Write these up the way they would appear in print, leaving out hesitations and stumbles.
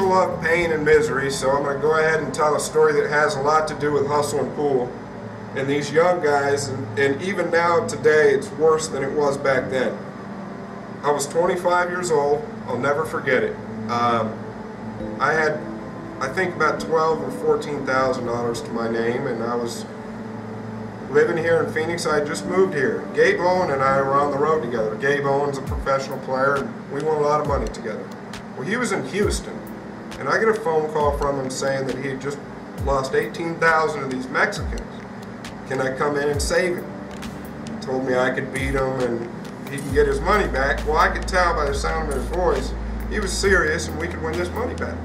people love pain and misery, so I'm going to go ahead and tell a story that has a lot to do with hustle and pool. And these young guys, and even now today, it's worse than it was back then. I was 25 years old. I'll never forget it. I had, I think, about $12,000 or $14,000 to my name, and I was living here in Phoenix. I had just moved here. Gabe Owen and I were on the road together. Gabe Owen's a professional player, and we won a lot of money together. Well, he was in Houston, and I get a phone call from him saying that he had just lost 18,000 of these Mexicans. Can I come in and save him? He told me I could beat him and he can get his money back. Well, I could tell by the sound of his voice he was serious and we could win this money back.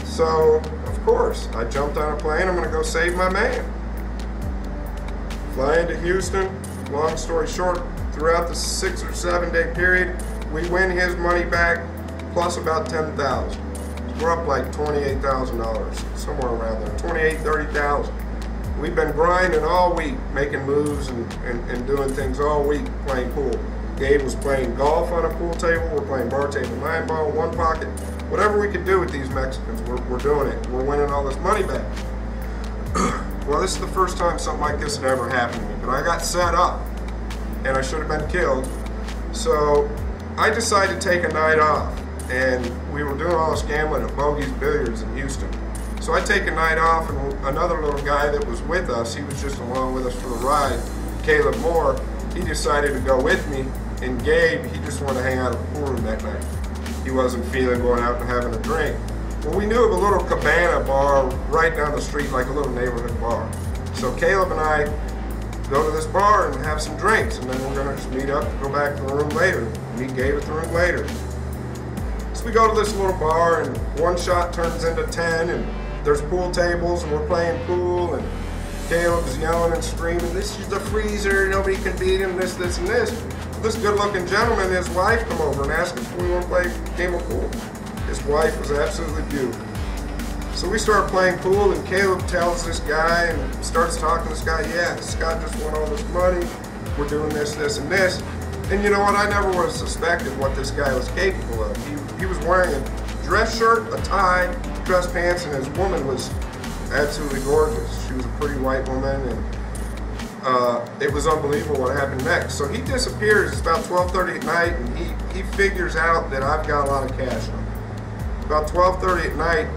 So, of course, I jumped on a plane. I'm going to go save my man. Fly into Houston. Long story short, throughout the 6 or 7 day period, we win his money back plus about 10,000. So we're up like $28,000, somewhere around there, 28, 30,000. We've been grinding all week, making moves and doing things all week, playing pool. Gabe was playing golf on a pool table. We're playing bar table, 9-ball, 1 pocket. Whatever we could do with these Mexicans, we're doing it. We're winning all this money back. Well, this is the first time something like this had ever happened to me, but I got set up, and I should have been killed. So I decided to take a night off, and we were doing all this gambling at Bogey's Billiards in Houston. So I take a night off, and another little guy that was with us, he was just along with us for the ride, Caleb Moore, he decided to go with me, and Gabe, he just wanted to hang out at the pool room that night. He wasn't feeling going out and having a drink. Well, we knew of a little cabana bar right down the street, like a little neighborhood bar. So Caleb and I go to this bar and have some drinks, and then we're going to just meet up and go back to the room later. Meet Gabe at the room later. So we go to this little bar, and 1 shot turns into 10, and there's pool tables, and we're playing pool, and Caleb's yelling and screaming, "This is the freezer, nobody can beat him, this, and this." This good-looking gentleman and his wife come over and ask if we want to play a game of pool. His wife was absolutely beautiful. So we start playing pool, and Caleb tells this guy and starts talking to this guy, "Yeah, this guy just won all this money, we're doing this, and this." And you know what, I never would have suspected what this guy was capable of. He was wearing a dress shirt, a tie, dress pants, and his woman was absolutely gorgeous. She was a pretty white woman, and it was unbelievable what happened next. So he disappears. It's about 12:30 at night, and he figures out that I've got a lot of cash on me. About 12:30 at night,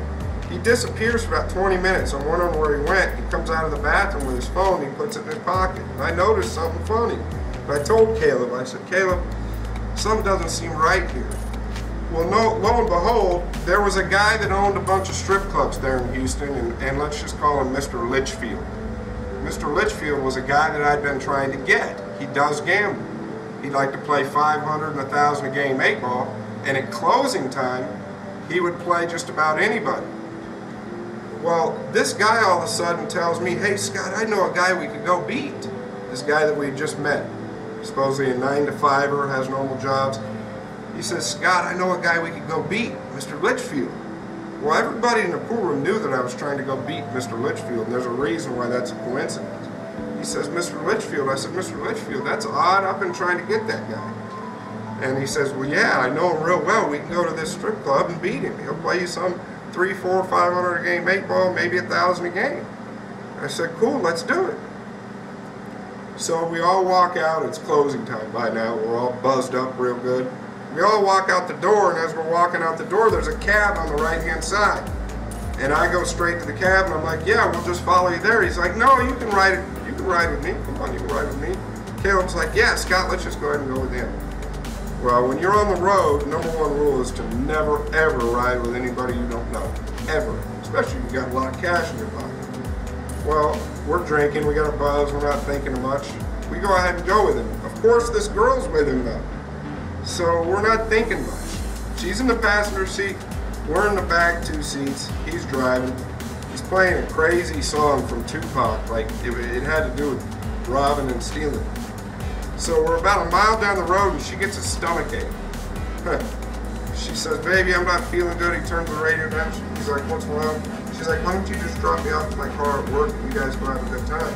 he disappears for about 20 minutes. I'm wondering where he went. He comes out of the bathroom with his phone, and he puts it in his pocket. And I noticed something funny. And I told Caleb, I said, "Caleb, something doesn't seem right here." Well, no, lo and behold, there was a guy that owned a bunch of strip clubs there in Houston, and let's just call him Mr. Litchfield. Mr. Litchfield was a guy that I'd been trying to get. He does gamble. He'd like to play 500 and 1,000 a game 8-ball, and at closing time, he would play just about anybody. Well, this guy all of a sudden tells me, "Hey, Scott, I know a guy we could go beat." This guy that we had just met, supposedly a 9-to-5er, has normal jobs. He says, "Scott, I know a guy we could go beat, Mr. Litchfield." Well, everybody in the pool room knew that I was trying to go beat Mr. Litchfield, and there's a reason why that's a coincidence. He says, "Mr. Litchfield." I said, "Mr. Litchfield, that's odd. I've been trying to get that guy." And he says, "Well, yeah, I know him real well. We can go to this strip club and beat him. He'll play you some 300, 400, 500 a game 8-ball, maybe 1,000 a game." I said, "Cool, let's do it." So we all walk out. It's closing time by now. We're all buzzed up real good. We all walk out the door, and as we're walking out the door, there's a cab on the right-hand side. And I go straight to the cab, and I'm like, "Yeah, we'll just follow you there." He's like, "No, you can ride it. You can ride with me. Come on, you can ride with me." Caleb's like, "Yeah, Scott, let's just go ahead and go with him." Well, when you're on the road, number 1 rule is to never, ever ride with anybody you don't know. Ever. Especially if you got a lot of cash in your pocket. Well, we're drinking. We got a buzz. We're not thinking of much. We go ahead and go with him. Of course, this girl's with him, though. So we're not thinking much. She's in the passenger seat. We're in the back 2 seats. He's driving. He's playing a crazy song from Tupac. Like it had to do with robbing and stealing. So we're about a mile down the road, and she gets a stomach ache. She says, "Baby, I'm not feeling good." He turns the radio down. He's like, "What's wrong?" She's like, "Why don't you just drop me off at my car at work and you guys go have a good time?"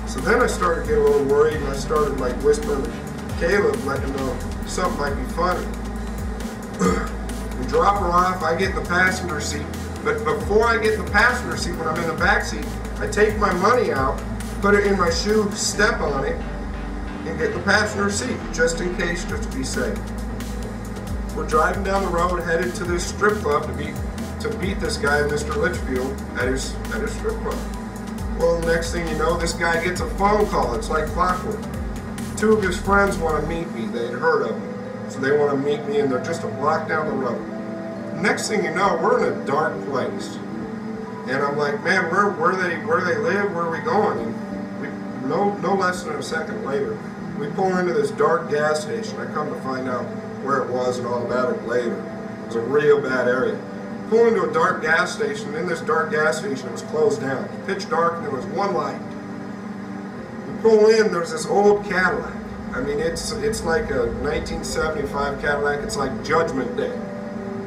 So then I started getting a little worried, and I started like whispering to Caleb, letting him know something might be funny. We drop her off, I get in the passenger seat. But before I get in the passenger seat, when I'm in the back seat, I take my money out, put it in my shoe, step on it, and get in the passenger seat, just in case, just to be safe. We're driving down the road, headed to this strip club to beat this guy, Mr. Litchfield, at his strip club. Well, the next thing you know, this guy gets a phone call. It's like clockwork. 2 of his friends want to meet me. They'd heard of me, so they want to meet me, and they're just a block down the road. Next thing you know, we're in a dark place, and I'm like, man, where do they live? Where are we going? And no less than a second later, we pull into this dark gas station. I come to find out where it was and all about it later. It was a real bad area. Pull into a dark gas station. In this dark gas station, it was closed down. It was pitch dark, and there was one light. We pull in, there's this old Cadillac. I mean, it's like a 1975 Cadillac. It's like Judgment Day.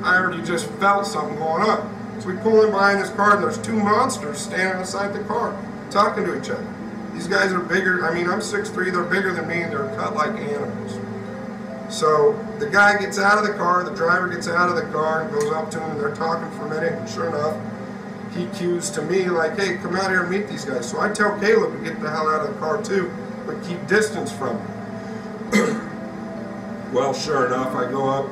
I already just felt something going on. So we pull in behind this car, and there's 2 monsters standing outside the car, talking to each other. These guys are bigger. I mean, I'm 6'3", they're bigger than me, and they're cut like animals. So the guy gets out of the car, the driver gets out of the car and goes up to him, and they're talking for a minute, and sure enough, he cues to me like, hey, come out here and meet these guys. So I tell Caleb to get the hell out of the car too, but keep distance from him. Well, sure enough, I go up.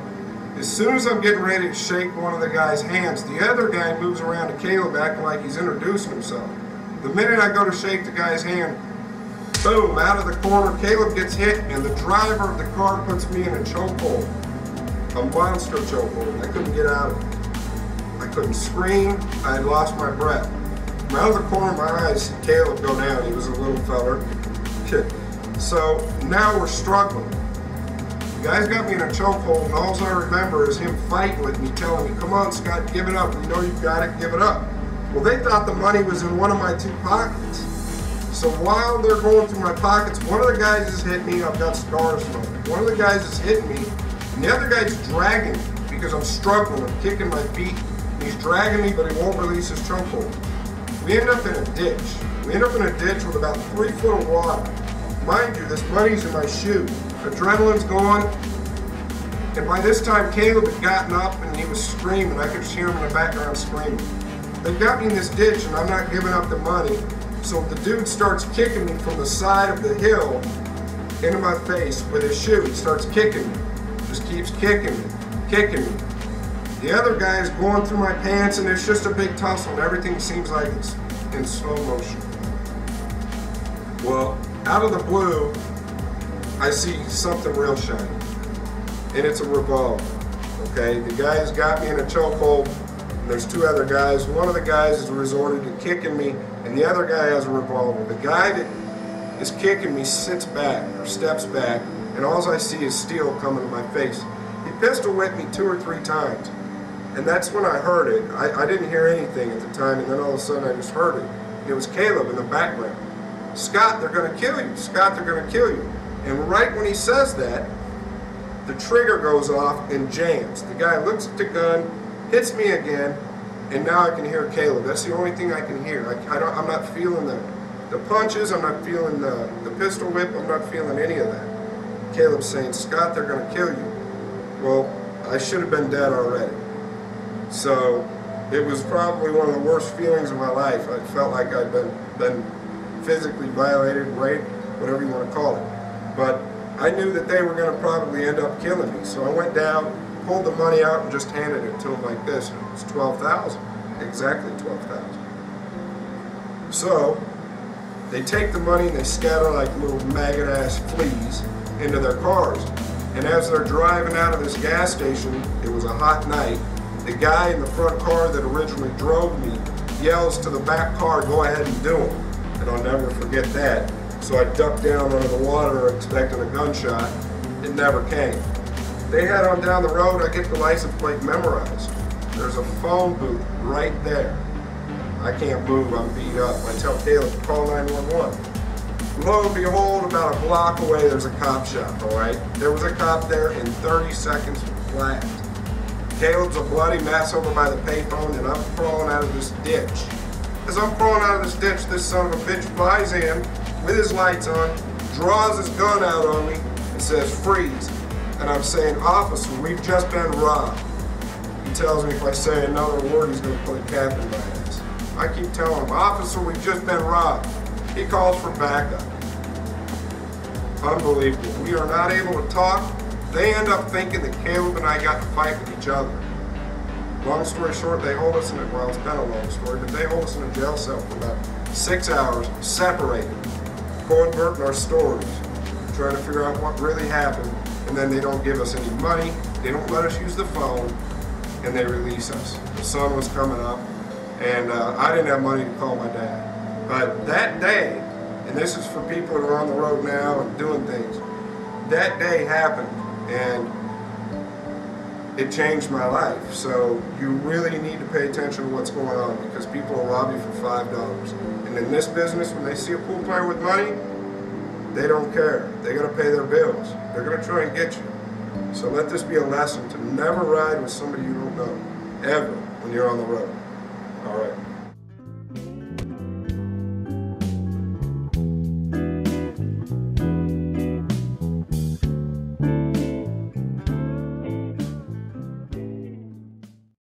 As soon as I'm getting ready to shake one of the guy's hands, the other guy moves around to Caleb acting like he's introducing himself. The minute I go to shake the guy's hand, boom, out of the corner, Caleb gets hit, and the driver of the car puts me in a chokehold. A monster chokehold. I couldn't get out of it. I couldn't scream. I had lost my breath. From out of the corner of my eyes, see Caleb go down. He was a little feller. So now we're struggling. The guy's got me in a chokehold, and all I remember is him fighting with me, telling me, come on, Scott, give it up. We know you've got it, give it up. Well, they thought the money was in one of my 2 pockets. So while they're going through my pockets, one of the guys is hitting me. I've got scars from it. One of the guys is hitting me, and the other guy's dragging me because I'm struggling. I'm kicking my feet. And he's dragging me, but he won't release his chokehold. We end up in a ditch. We end up in a ditch with about 3 foot of water. Mind you, this money's in my shoe. Adrenaline's going. And by this time, Caleb had gotten up and he was screaming. I could just hear him in the background screaming. They got me in this ditch, and I'm not giving up the money. So the dude starts kicking me from the side of the hill into my face with his shoe. He starts kicking me. Just keeps kicking me, kicking me. The other guy is going through my pants, and it's just a big tussle, and everything seems like it's in slow motion. Well, out of the blue, I see something real shiny, and it's a revolver. Okay, the guy's got me in a chokehold, and there's 2 other guys. One of the guys has resorted to kicking me, and the other guy has a revolver. The guy that is kicking me sits back, or steps back, and all I see is steel coming to my face. He pistol whipped me 2 or 3 times, and that's when I heard it. I didn't hear anything at the time, and then all of a sudden I just heard it. It was Caleb in the background. Scott, they're going to kill you. Scott, they're going to kill you. And right when he says that, the trigger goes off and jams. The guy looks at the gun, hits me again, and now I can hear Caleb. That's the only thing I can hear. I'm not feeling the punches. I'm not feeling the pistol whip. I'm not feeling any of that. Caleb's saying, Scott, they're going to kill you. Well, I should have been dead already. So it was probably one of the worst feelings of my life. I felt like I'd been physically violated, raped, whatever you want to call it. But I knew that they were going to probably end up killing me. So I went down, pulled the money out, and just handed it to them like this. It was $12,000, exactly $12,000. So they take the money and they scatter like little maggot-ass fleas into their cars. And as they're driving out of this gas station, it was a hot night, the guy in the front car that originally drove me yells to the back car, go ahead and do them. And I'll never forget that. So I ducked down under the water expecting a gunshot. It never came. They head on down the road. I get the license plate memorized. There's a phone booth right there. I can't move, I'm beat up. I tell Caleb to call 911. Lo and behold, about a block away, there's a cop shop, all right? There was a cop there in 30 seconds flat. Caleb's a bloody mess over by the payphone, and I'm crawling out of this ditch. As I'm crawling out of this ditch, this son of a bitch flies in with his lights on, draws his gun out on me, and says, freeze. And I'm saying, officer, we've just been robbed. He He tells me if I say another word, he's going to put a cap in my ass. I keep telling him, officer, we've just been robbed. He calls for backup. Unbelievable. We are not able to talk. They end up thinking that Caleb and I got to fight with each other. Long story short, they hold us in a, well, it's been a long story, but they hold us in a jail cell for about 6 hours, separated, co-inverting our stories, trying to figure out what really happened, and then they don't give us any money, they don't let us use the phone, and they release us. The sun was coming up, and I didn't have money to call my dad. But that day, and this is for people who are on the road now and doing things, that day happened, and it changed my life. So you really need to pay attention to what's going on, because people will rob you for $5. And in this business, when they see a pool player with money, they don't care. They got to pay their bills. They're going to try and get you. So let this be a lesson to never ride with somebody you don't know, ever, when you're on the road. All right.